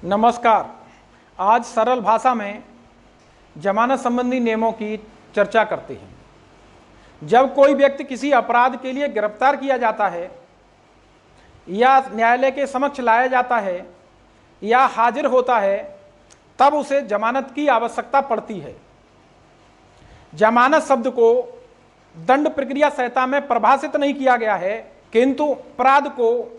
नमस्कार। आज सरल भाषा में जमानत संबंधी नियमों की चर्चा करते हैं। जब कोई व्यक्ति किसी अपराध के लिए गिरफ्तार किया जाता है या न्यायालय के समक्ष लाया जाता है या हाजिर होता है, तब उसे जमानत की आवश्यकता पड़ती है। जमानत शब्द को दंड प्रक्रिया संहिता में परिभाषित नहीं किया गया है, किंतु अपराध को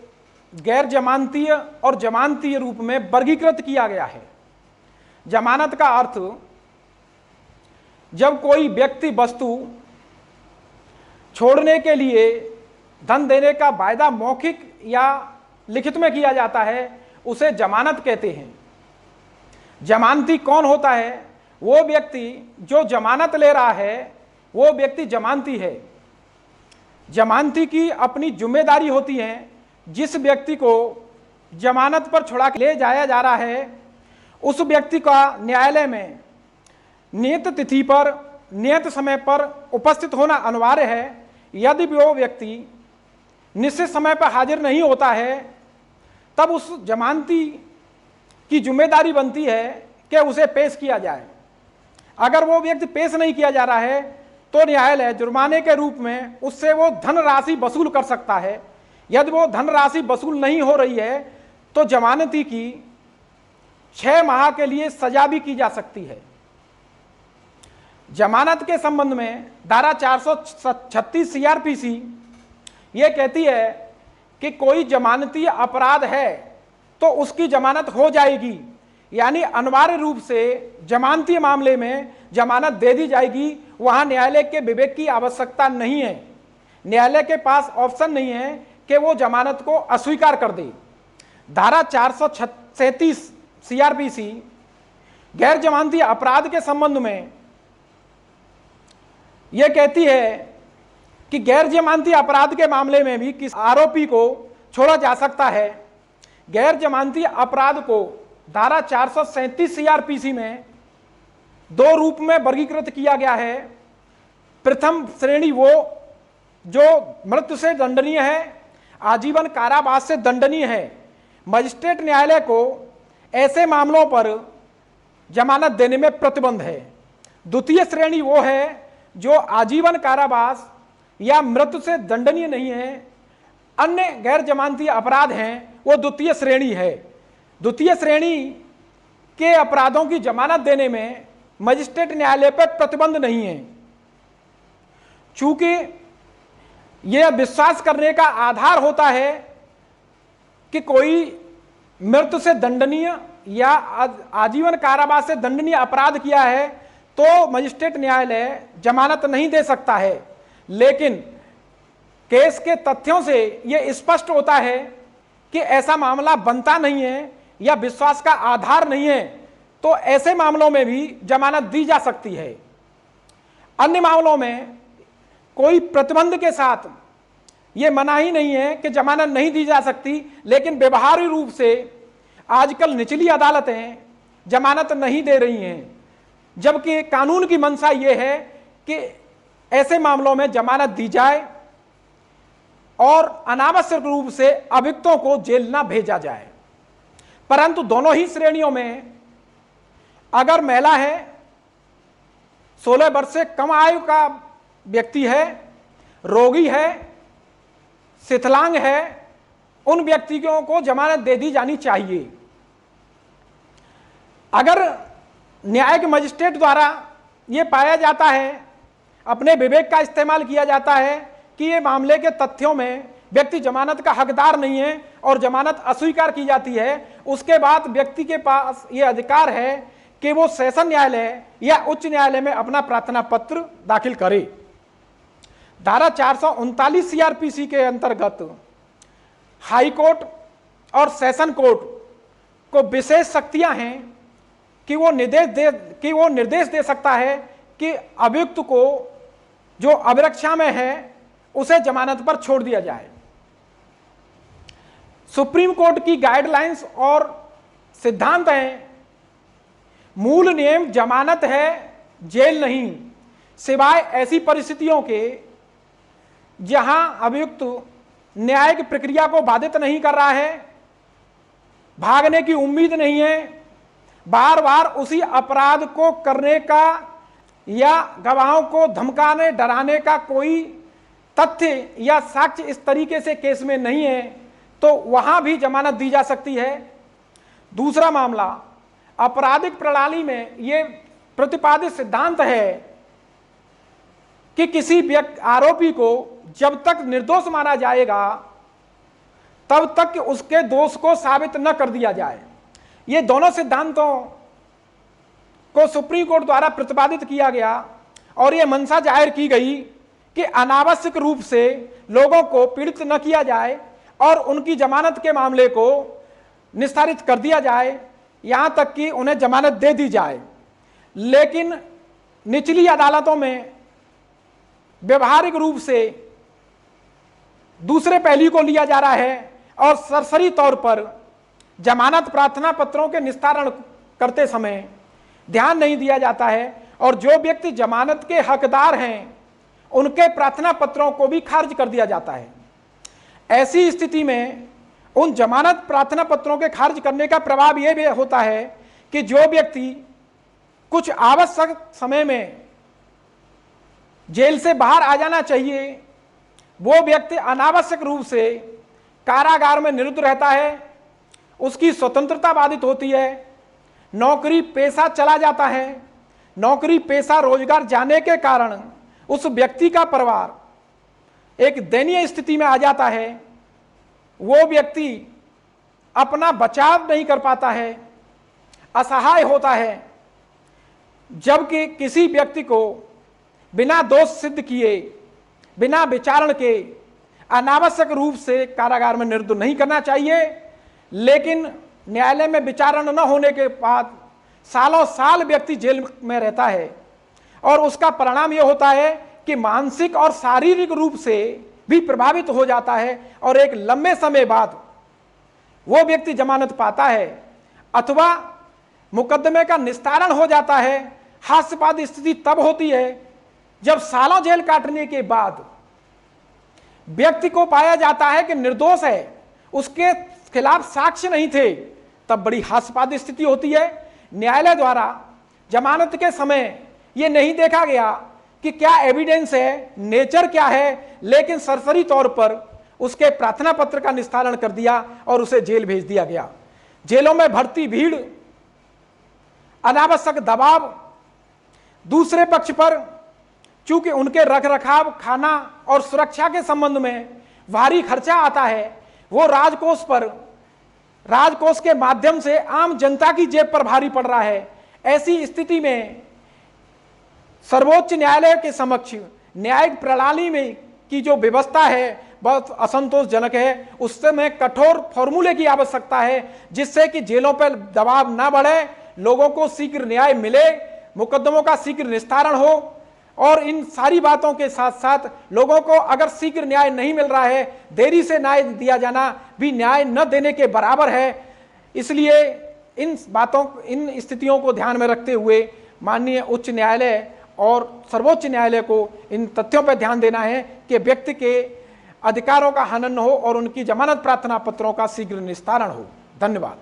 गैर जमानतीय और जमानतीय रूप में वर्गीकृत किया गया है। जमानत का अर्थ जब कोई व्यक्ति वस्तु छोड़ने के लिए धन देने का वायदा मौखिक या लिखित में किया जाता है, उसे जमानत कहते हैं। जमानती कौन होता है? वो व्यक्ति जो जमानत ले रहा है वो व्यक्ति जमानती है। जमानती की अपनी जिम्मेदारी होती है। जिस व्यक्ति को जमानत पर छुड़ा के ले जाया जा रहा है, उस व्यक्ति का न्यायालय में नियत तिथि पर नियत समय पर उपस्थित होना अनिवार्य है। यदि वो व्यक्ति निश्चित समय पर हाजिर नहीं होता है, तब उस जमानती की जिम्मेदारी बनती है कि उसे पेश किया जाए। अगर वो व्यक्ति पेश नहीं किया जा रहा है तो न्यायालय जुर्माने के रूप में उससे वो धनराशि वसूल कर सकता है। यदि वो धनराशि वसूल नहीं हो रही है तो जमानती की 6 माह के लिए सजा भी की जा सकती है। जमानत के संबंध में धारा 436 सीआरपीसी ये कहती है कि कोई जमानती अपराध है तो उसकी जमानत हो जाएगी, यानी अनिवार्य रूप से जमानती मामले में जमानत दे दी जाएगी। वहां न्यायालय के विवेक की आवश्यकता नहीं है। न्यायालय के पास ऑप्शन नहीं है कि वो जमानत को अस्वीकार कर दे। धारा 437 सीआरपीसी गैर जमानती अपराध के संबंध में यह कहती है कि गैर जमानती अपराध के मामले में भी किसी आरोपी को छोड़ा जा सकता है। गैर जमानती अपराध को धारा 437 सीआरपीसी में 2 रूप में वर्गीकृत किया गया है। प्रथम श्रेणी वो जो मृत्यु से दंडनीय है, आजीवन कारावास से दंडनीय है। मजिस्ट्रेट न्यायालय को ऐसे मामलों पर जमानत देने में प्रतिबंध है। द्वितीय श्रेणी वो है जो आजीवन कारावास या मृत्यु से दंडनीय नहीं है। अन्य गैर जमानती अपराध हैं, वो द्वितीय श्रेणी है। द्वितीय श्रेणी के अपराधों की जमानत देने में मजिस्ट्रेट न्यायालय पर प्रतिबंध नहीं है। चूंकि यह विश्वास करने का आधार होता है कि कोई मृत्यु से दंडनीय या आजीवन कारावास से दंडनीय अपराध किया है तो मजिस्ट्रेट न्यायालय जमानत नहीं दे सकता है। लेकिन केस के तथ्यों से यह स्पष्ट होता है कि ऐसा मामला बनता नहीं है या विश्वास का आधार नहीं है, तो ऐसे मामलों में भी जमानत दी जा सकती है। अन्य मामलों में कोई प्रतिबंध के साथ यह मना ही नहीं है कि जमानत नहीं दी जा सकती, लेकिन व्यवहारिक रूप से आजकल निचली अदालतें जमानत नहीं दे रही हैं, जबकि कानून की मंशा यह है कि ऐसे मामलों में जमानत दी जाए और अनावश्यक रूप से अभियुक्तों को जेल ना भेजा जाए। परंतु दोनों ही श्रेणियों में अगर महिला है, 16 वर्ष से कम आयु का व्यक्ति है, रोगी है, शिथिलांग है, उन व्यक्तियों को जमानत दे दी जानी चाहिए। अगर न्यायिक मजिस्ट्रेट द्वारा यह पाया जाता है, अपने विवेक का इस्तेमाल किया जाता है कि ये मामले के तथ्यों में व्यक्ति जमानत का हकदार नहीं है और जमानत अस्वीकार की जाती है, उसके बाद व्यक्ति के पास ये अधिकार है कि वो सेशन न्यायालय या उच्च न्यायालय में अपना प्रार्थना पत्र दाखिल करे। धारा 439 सीआरपीसी के अंतर्गत हाई कोर्ट और सेशन कोर्ट को विशेष शक्तियां हैं कि वो निर्देश दे सकता है कि अभियुक्त को जो अभिरक्षा में है उसे जमानत पर छोड़ दिया जाए। सुप्रीम कोर्ट की गाइडलाइंस और सिद्धांत हैं, मूल नियम जमानत है, जेल नहीं, सिवाय ऐसी परिस्थितियों के जहां अभियुक्त न्यायिक प्रक्रिया को बाधित नहीं कर रहा है भागने की उम्मीद नहीं है, बार बार उसी अपराध को करने का या गवाहों को धमकाने डराने का कोई तथ्य या साक्ष्य इस तरीके से केस में नहीं है, तो वहां भी जमानत दी जा सकती है। दूसरा मामला, आपराधिक प्रणाली में यह प्रतिपादित सिद्धांत है कि किसी आरोपी को जब तक निर्दोष माना जाएगा तब तक उसके दोष को साबित न कर दिया जाए। ये दोनों सिद्धांतों को सुप्रीम कोर्ट द्वारा प्रतिपादित किया गया और यह मंशा जाहिर की गई कि अनावश्यक रूप से लोगों को पीड़ित न किया जाए और उनकी जमानत के मामले को निस्तारित कर दिया जाए, यहां तक कि उन्हें जमानत दे दी जाए। लेकिन निचली अदालतों में व्यवहारिक रूप से दूसरे पहलू को लिया जा रहा है और सरसरी तौर पर जमानत प्रार्थना पत्रों के निस्तारण करते समय ध्यान नहीं दिया जाता है और जो व्यक्ति जमानत के हकदार हैं उनके प्रार्थना पत्रों को भी खारिज कर दिया जाता है। ऐसी स्थिति में उन जमानत प्रार्थना पत्रों के खारिज करने का प्रभाव यह भी होता है कि जो व्यक्ति कुछ आवश्यक समय में जेल से बाहर आ जाना चाहिए, वो व्यक्ति अनावश्यक रूप से कारागार में निरुद्ध रहता है, उसकी स्वतंत्रता बाधित होती है, नौकरी पेशा चला जाता है। नौकरी पेशा रोजगार जाने के कारण उस व्यक्ति का परिवार एक दयनीय स्थिति में आ जाता है। वो व्यक्ति अपना बचाव नहीं कर पाता है, असहाय होता है, जबकि किसी व्यक्ति को बिना दोष सिद्ध किए, बिना विचारण के अनावश्यक रूप से कारागार में निरुद्ध नहीं करना चाहिए। लेकिन न्यायालय में विचारण न होने के बाद सालों साल व्यक्ति जेल में रहता है और उसका परिणाम यह होता है कि मानसिक और शारीरिक रूप से भी प्रभावित हो जाता है और एक लंबे समय बाद वो व्यक्ति जमानत पाता है अथवा मुकदमे का निस्तारण हो जाता है। हास्यास्पद स्थिति तब होती है जब सालों जेल काटने के बाद व्यक्ति को पाया जाता है कि निर्दोष है, उसके खिलाफ साक्ष्य नहीं थे, तब बड़ी हास्यास्पद स्थिति होती है। न्यायालय द्वारा जमानत के समय यह नहीं देखा गया कि क्या एविडेंस है, नेचर क्या है, लेकिन सरसरी तौर पर उसके प्रार्थना पत्र का निस्तारण कर दिया और उसे जेल भेज दिया गया। जेलों में भर्ती भीड़, अनावश्यक दबाव, दूसरे पक्ष पर चूंकि उनके रखरखाव, खाना और सुरक्षा के संबंध में भारी खर्चा आता है, वो राजकोष के माध्यम से आम जनता की जेब पर भारी पड़ रहा है। ऐसी स्थिति में सर्वोच्च न्यायालय के समक्ष न्यायिक प्रणाली में की जो व्यवस्था है बहुत असंतोषजनक है। उससे में कठोर फॉर्मूले की आवश्यकता है जिससे कि जेलों पर दबाव ना बढ़े, लोगों को शीघ्र न्याय मिले, मुकदमों का शीघ्र निस्तारण हो। और इन सारी बातों के साथ साथ लोगों को अगर शीघ्र न्याय नहीं मिल रहा है, देरी से न्याय दिया जाना भी न्याय न देने के बराबर है। इसलिए इन स्थितियों को ध्यान में रखते हुए माननीय उच्च न्यायालय और सर्वोच्च न्यायालय को इन तथ्यों पर ध्यान देना है कि व्यक्ति के अधिकारों का हनन हो और उनकी जमानत प्रार्थना पत्रों का शीघ्र निस्तारण हो। धन्यवाद।